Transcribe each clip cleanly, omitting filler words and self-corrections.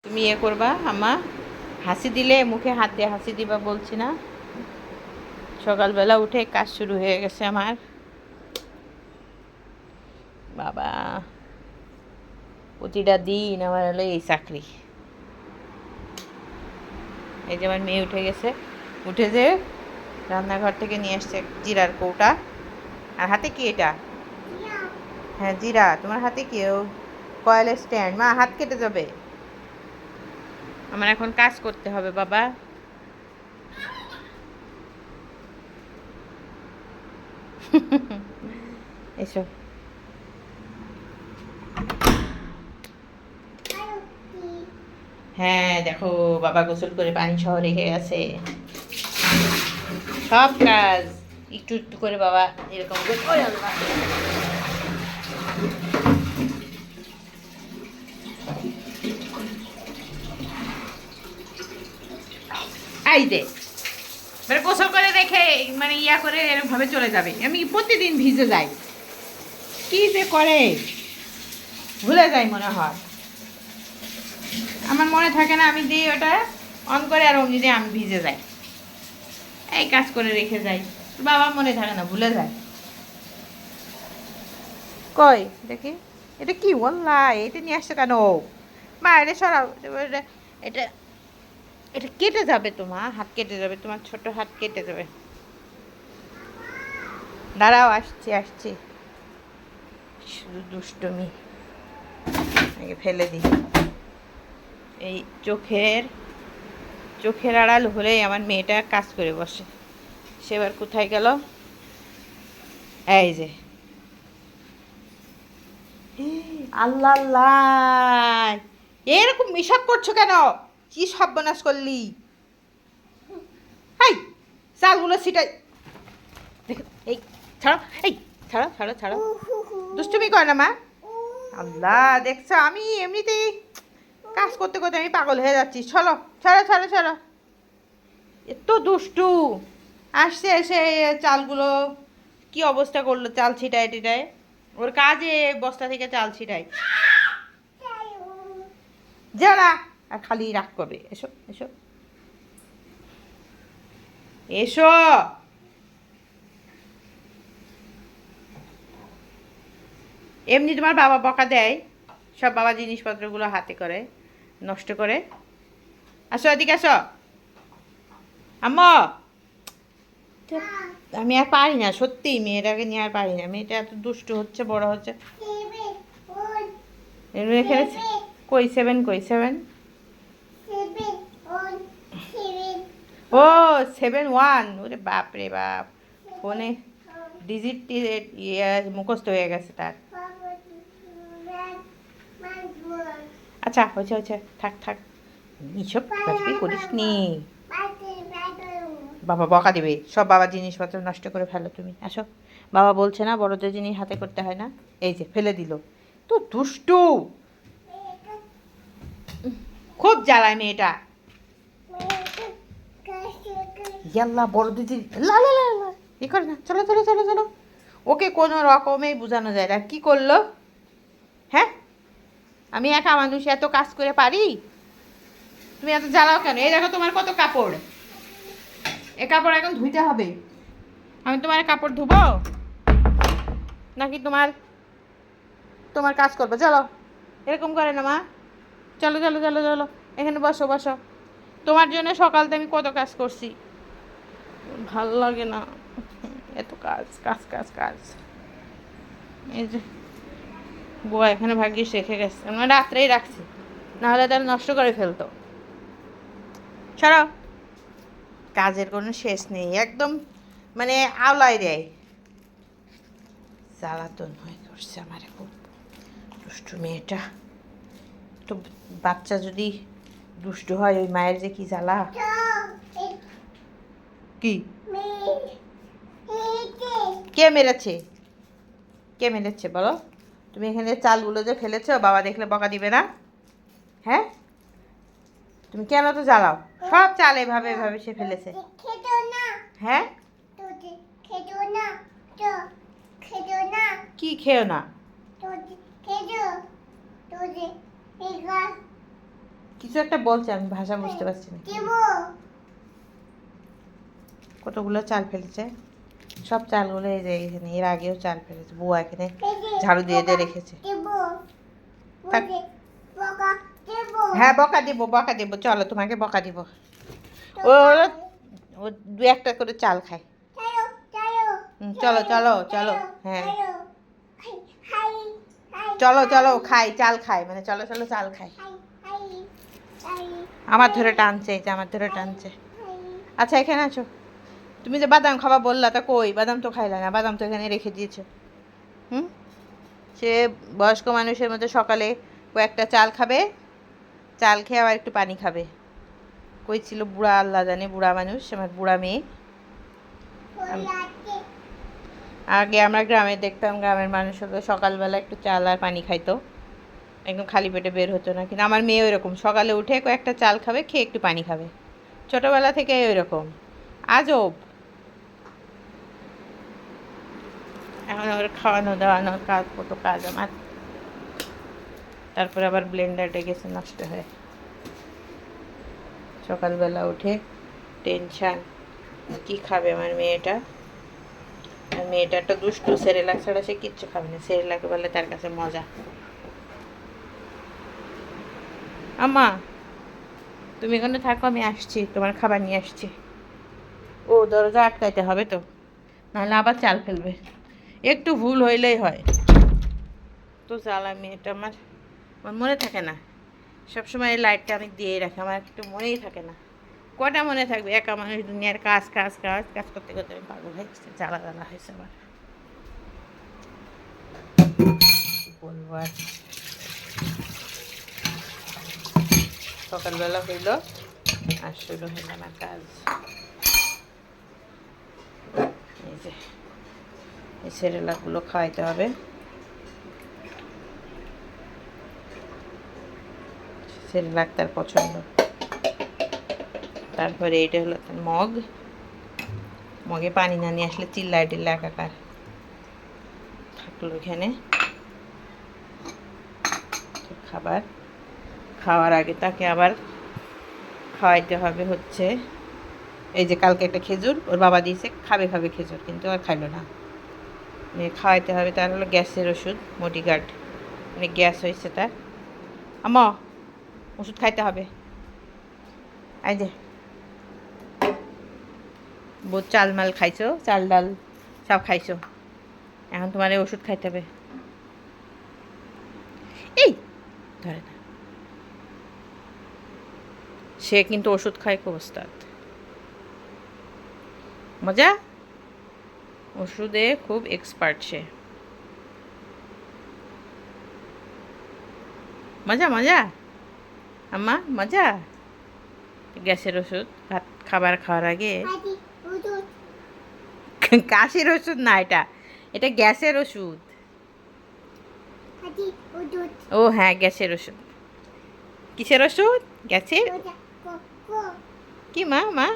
তুমি ইয়ে করবা আম্মা, হাসি দিলে মুখে হাত দিয়ে হাসি দিবা বলছি না? সকালবেলা উঠে কাজ শুরু হয়ে গেছে আমার। বাবা, প্রতিটা দিন আমার হলো এই চাকরি। এই যে আমার মেয়ে উঠে গেছে, উঠে যে রান্নাঘর থেকে নিয়ে আসছে জিরার কৌটা। আর হাতে কি এটা? হ্যাঁ জিরা। তোমার হাতে কি? কয়েলের স্ট্যান্ড। মা, হাত কেটে যাবে। আমার এখন কাজ করতে হবে বাবা। এসো। হ্যাঁ দেখো, বাবা গোসল করে পানি সহ রেখে গেছে। সব কাজ একটু একটু করে বাবা এরকম করে। ওরে আল্লাহ। এই দে, মানে গোসল করে রেখে মানে ইয়া করে এরকম ভাবে চলে যাবে। আমি প্রতিদিন ভিজে যাই, কি যে করে ভুলে যাই মনে হয়। আমার মনে থাকে না, আমি দিই ওটা অন করে আর অমনি দিয়ে আমি ভিজে যাই। এই কাজ করে রেখে যাই, বাবা মনে থাকে না, ভুলে যায়। কই দেখি, এটা কি ওয়াল্লাহ, এটা নিয়ে আসছো কেন? মা এটা সরাও, এটা এটা কেটে যাবে, তোমার হাত কেটে যাবে, তোমার ছোট হাত কেটে যাবে। দাঁড়াও, আসছি আসছি। শুধু দুষ্টুমি, আগে ফেলে দিই। এই চোখের আড়াল হলেই আমার মেয়েটা কাজ করে বসে। সেবার কোথায় গেল? এই যে, আল্লাহ আল্লাহ, এরকম মিশাপ করছো কেন? কি সর্বনাশ করলি? হাই, চালগুলো ছিটাই। দেখ, এই ছাড়ো, এই ছাড়ো ছাড়ো ছাড়ো, দুষ্টুমি করে না মা। আল্লাহ, দেখছো আমি এমনিতেই কাজ করতে করতে আমি পাগল হয়ে যাচ্ছি। চলো, ছাড়ো ছাড়ো ছাড়ো। এত দুষ্টু। আসছে এসে চালগুলো কি অবস্থা করলো, চাল ছিটায় টিটায়। ওর কাজে বস্তা থেকে চাল ছিটায়। যারা আর খালি রাগ করবে। এসো এসো এসো। এমনি তোমার বাবা বকা দেয়, সব বাবা জিনিসপত্রগুলো হাতে করে নষ্ট করে। আসো এদিকে আসো আম্মা। আমি আর পারি না সত্যি, মেয়েটাকে নিয়ে আর পারি না। মেয়েটা এত দুষ্টু হচ্ছে, বড় হচ্ছে। খেলেছে কই? সেভেন কই? সেভেন? ও 7-1, ওরে বাপ রে বাপ। ফোনে ডিজিট ইয়ে মুখস্থ হয়ে গেছে তার। আচ্ছা হয়েছে হয়েছে, থাক থাক, এইসব করিস নি। বাবা বকা দিবে, সব বাবার জিনিসপত্র নষ্ট করে ফেলো তুমি। আসো, বাবা বলছে না বড়দের জিনিস হাতে করতে হয় না? এই যে ফেলে দিল, তো দুষ্টু। খুব জ্বালায় মেয়েটা। ইয়াল্লা, বড়দের জিনিস লা লা লা লা ই করে না। চলো চলো চলো চলো। ওকে কোনো রকমেই বোঝানো যায় না। কি করলো? হ্যাঁ, আমি একা মানুষ এত কাজ করে পারি? তুমি এত জ্বালাও কেন? এই দেখো তোমার কত কাপড়, এ কাপড় এখন ধুইতে হবে। আমি তোমার কাপড় ধুবো নাকি তোমার তোমার কাজ করবো? চলো, এরকম করে না মা। চলো চলো চলো চলো, এখানে বসো বসো। তোমার জন্য সকালতে আমি কত কাজ করছি, ভাল লাগে না এত কাজ কাজ কাজ কাজ। এই যে বুয়া এখানে ভাগ্যিস রেখে গেছে, আমরা রাত্রেই রাখছি, নাহলে তারা নষ্ট করে ফেলতো। ছাড়াও, কাজের কোনো শেষ নেই একদম, মানে আওলায় দেয়। জ্বালাতন হয়ে করছে আমার খুব, দুষ্টু মেয়েটা। তো বাচ্চা যদি দুষ্টু হয়, ওই মায়ের যে কি জ্বালা। কি? কে মেরেছে? কে মেরেছে বলো? তুমি এখানে চালগুলো যে ফেলেছো, বাবা দেখলে বকা দিবে না? হ্যাঁ, তুমি কেন তো জ্বালাও? সব চাল এভাবে এভাবে সে ফেলেছে। হ্যাঁ, কি খেও না? কিছু একটা বলছে, আমি ভাষা বুঝতে পারছি না। কতগুলো চাল ফেলেছে, সব চালগুলো এই যে এখানে, এর আগেও চাল ফেলেছে, বুয়া এখানে ঝাড়ু দিয়ে দিয়ে রেখেছে। থাক। হ্যাঁ বকা দিব, বকা দিব, চলো তোমাকে বকা দিব। ও ও দু একটা করে চাল খায়। চলো চলো চলো, হ্যাঁ চলো চলো খাই, চাল খাই, মানে চলো চলো চাল খাই। আমার ধরে টানছে, এই যে আমার ধরে টানছে। আচ্ছা এখানে আছো, তুমি যে বাদাম খাবা বললা, তা কই বাদাম তো খাইলা না, বাদাম তো এখানে রেখে দিয়েছো। হুম, সে বয়স্ক মানুষের মধ্যে সকালে কয়েকটা চাল খাবে, চাল খেয়ে আবার একটু পানি খাবে। কই ছিল বুড়া, আল্লাহ জানে, বুড়া মানুষ, আমার বুড়া মেয়ে। আগে আমরা গ্রামে দেখতাম, গ্রামের মানুষ হলো সকালবেলা একটু চাল আর পানি খাইতো, একদম খালি পেটে বের হতো না। কিন্তু আমার মেয়ে ওইরকম, সকালে উঠে কয়েকটা চাল খাবে, খেয়ে একটু পানি খাবে, ছোটোবেলা থেকে ওইরকম। আজব। এখন ওর খাওয়ানো দাওয়ানোর কাজ, কত কাজ আমার। তারপরে আবার ব্লেন্ডারটা গেছে নষ্ট হয়ে। সকালবেলা উঠে টেনশান, কি খাবে আমার মেয়েটা। আর মেয়েটা একটা দুষ্টু, সেরেলাক ছাড়া সে কিচ্ছু খাবে না, সেরেলাক বলে তার কাছে মজা। আম্মা তুমি এখানে থাকো, আমি আসছি, তোমার খাবার নিয়ে আসছি। ও দরজা আটকাইতে হবে তো, নাহলে আবার চাল ফেলবে। একটু ভুল হইলেই হয়। তো জ্বালা মেয়েটা আমার, আমার মনে থাকে না। সবসময় এই লাইটটা আমি দিয়ে রাখি, আমার একটু মনেই থাকে না। কটা মনে থাকবে, একা মানুষ, দুনিয়ার কাজ কাজ কাজ কাজ করতে করতে আমি পাগল হয়ে গেছে, জ্বালা জ্বালা হয়েছে আমার। বলবো আর, সকালবেলা হইল আর শুরু হইল না কাজ। এই যে এই সেরেলাকগুলো খাওয়াইতে হবে। সেরেলাক তার পছন্দ। তারপরে এটা হলো তার মগ, মগে পানি না নিয়ে আসলে চিল্লায় টিল্লা একাকার। থাকলো এখানে খাবার, খাওয়ার আগে তাকে আবার খাওয়াইতে হবে হচ্ছে, এই যে কালকে একটা খেজুর ওর বাবা দিয়েছে, খাবে খাবে খেজুর, কিন্তু আর খাইলো না। খাওয়াইতে হবে, তার হলো গ্যাসের ওষুধ, মোটিগার্ড, মানে গ্যাস হয়েছে তার। আম্মা ওষুধ খাইতে হবে। এই যে বহুত চাল মাল খাইছো, চাল ডাল সব খাইছো, এখন তোমার এই ওষুধ খাইতে হবে। এই ধরে না, সে কিন্তু ওষুধ খায় খুব ওস্তাদ, মজা, ওষুধে খুব এক্সপার্ট সে। মজা মজা আম্মা, মজা। গ্যাসের ওষুধ, ভাত খাবার খাওয়ার আগে। কাশির ওষুধ না এটা, এটা গ্যাসের ওষুধ। ও হ্যাঁ গ্যাসের ওষুধ। কিসের ওষুধ? গ্যাসের। কি মা মা?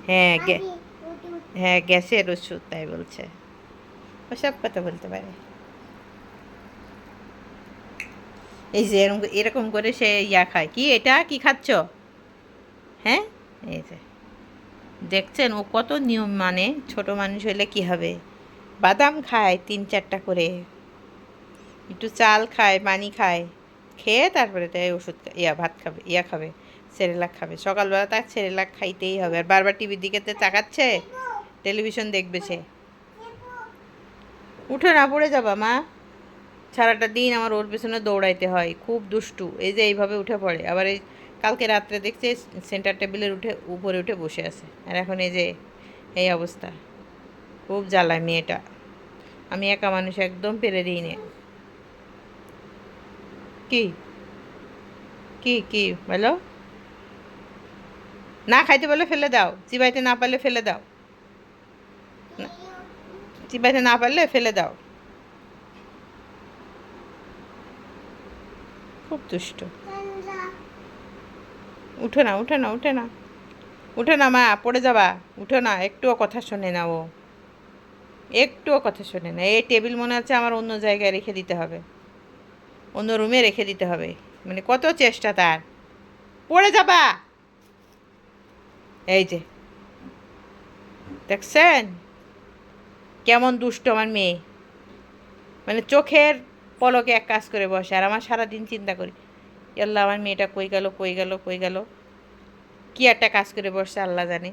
হ্যাঁ হ্যাঁ গ্যাসের ওষুধ, তাই বলছে, ও সব কথা বলতে পারে। এই যে এরকম এরকম করে সে ইয়া খায়। কি এটা কি খাচ্ছ? হ্যাঁ এই যে দেখছেন ও কত নিয়ম মানে, ছোট মানুষ হইলে কি হবে, বাদাম খায় 3-4টা করে, একটু চাল খায়, পানি খায়, খেয়ে তারপরে তাই ওষুধ ভাত খাবে, খাবে, সেরেলাক খাবে। সকালবেলা তার সেরেলাক খাইতেই হবে। আর বারবার টিভির দিকে তাকাচ্ছে, টেলিভিশন দেখবে সে। উঠে না, পড়ে যাবা মা। সারাটা দিন আমার ওর পেছনে দৌড়াইতে হয়, খুব দুষ্টু। এই যে এইভাবে উঠে পড়ে, আবার এই কালকে রাত্রে দেখছে সেন্টার টেবিলের উপরে উঠে বসে আছে, আর এখন এই যে এই অবস্থা। খুব জ্বালায় মেয়েটা, আমি একা মানুষ একদম পেরে দিই নে। কি কি কি বলো? না খাইতে বলে ফেলে দাও, চিবাইতে না পারলে ফেলে দাও, চিবাইতে না পারলে ফেলে দাও। খুব দুষ্ট। উঠো না উঠো না উঠে না, উঠো না মা, পড়ে যাবা, উঠো না। একটুও কথা শোনে না ও, একটুও কথা শোনে না। এই টেবিল মনে হচ্ছে আমার অন্য জায়গায় রেখে দিতে হবে। অন্য রুমে রেখে দিতে হবে। মানে কত চেষ্টা তার, পড়ে যাবা। এই যে দেখছেন কেমন দুষ্ট আমার মেয়ে, মানে চোখের পলকে এক কাজ করে বসে, আর আমার সারাদিন চিন্তা করি আল্লাহ আমার মেয়েটা কই গেল কই গেল কই গেল, কি একটা কাজ করে বসছে আল্লাহ জানে।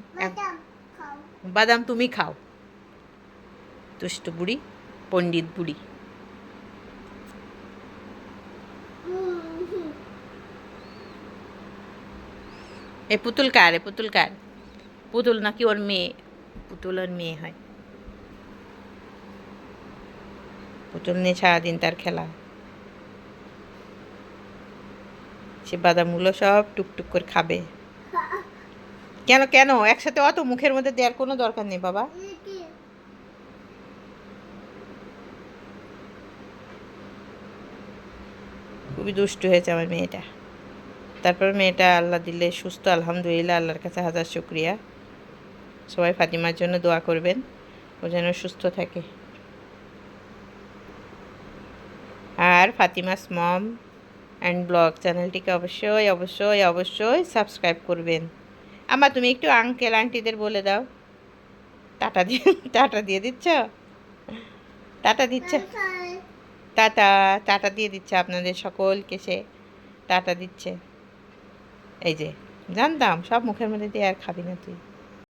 বাদাম তুমি খাও, দুষ্ট বুড়ি, পণ্ডিত বুড়ি। এ পুতুল কার, এ পুতুল কার? পুতুল নাকি ওর মেয়ে? পুতুল ওর মেয়ে হয়। পুতুল নিয়ে সারাদিন তার খেলা। সে বাদামগুলো সব টুকটুক করে খাবে। কেন কেন একসাথে অত মুখের মধ্যে দেওয়ার কোনো দরকার নেই বাবা। খুবই দুষ্টু হয়েছে আমার মেয়েটা। তারপর মেয়েটা আল্লাহ দিলে সুস্থ, আলহামদুলিল্লাহ, আল্লাহর কাছে হাজার শুক্রিয়া। সবাই ফাতিমার জন্য দোয়া করবেন, ও যেন সুস্থ থাকে। আর ফাতিমাস মম অ্যান্ড ব্লগ চ্যানেলটিকে অবশ্যই অবশ্যই অবশ্যই সাবস্ক্রাইব করবেন। আমার তুমি একটু আঙ্কেল আন্টিদের বলে দাও, টাটা দিয়ে, টাটা দিয়ে দিচ্ছ, টাটা দিচ্ছ, টাটা, টাটা দিয়ে দিচ্ছে আপনাদের সকলকে, সে টাটা দিচ্ছে। এই যে জানতাম সব মুখের মধ্যে দিয়ে আর খাবি না তুই।